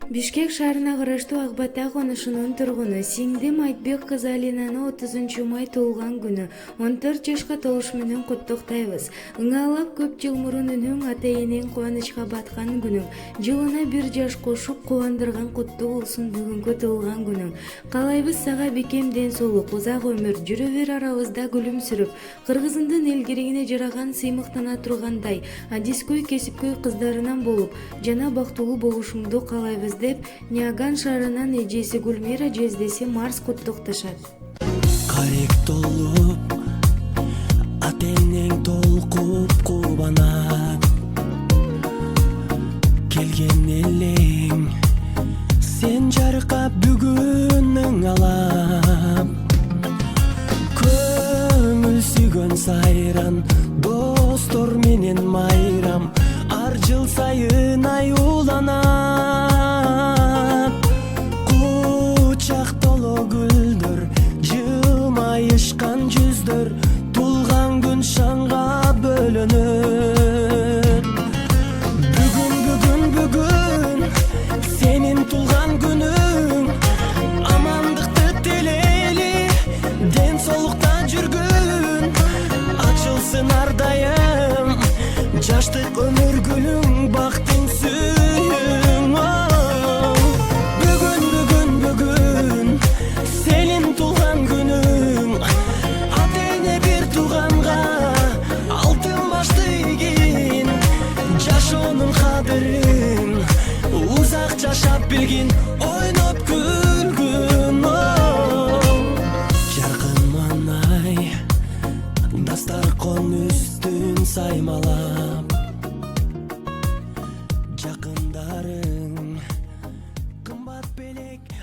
Бишкек шаарына караштуу Ак Бата конушунун тургуну сиңдим Айтбек кызы Алинаны 30 май туулган күнү 14 жашка толуш менен куттуктайбыз. Ыңаалап көп жыл мурун үнүң ата-энең кубанычка баткан күнүң, жылына 1 жаш кошуп кубандырган куттуу болсун бүгүнкү туулган күнүң. Каалайбыз сага бекем ден соолук, узак өмүр, жүрө бер арабызда күлүмсүрүп, кыргызымдын элгиригине жараган сыймыктана тургандай, адискөй кесипкөй кыздарынан болуп, жана бактылуу болушуңду каалайбыз деп Няган шаарынын эжеси Гүлмира жездеси Марс куттукташат. Карек толуп, ата-энең толкуп кубанат. Келген элең, сен жаркап бүгүн алам. Көңүл сүйгөн сайран, достор менен майрам, ар жыл сайын аюуланат. Кучак толо гүлдөр, жылмайышкан жүздөр, тулган күн шаңга бөлөнөт. Бүгүн, сенин тулган күнүң, амандыкты тилейли, ден соолукта жүргүн, ачылсын ар дайым, жаштык өмүр гүлүң, бактың сүйүң. Бүгүн, сенин тулган күнүң, ата-эне бир тууганга алтын башты ийгин, жашоонун кадырын узак жашап билгин, ойноп күлгүн. Жаркын манай, дастаркон үстүн саймалап, жакындарың кымбат белек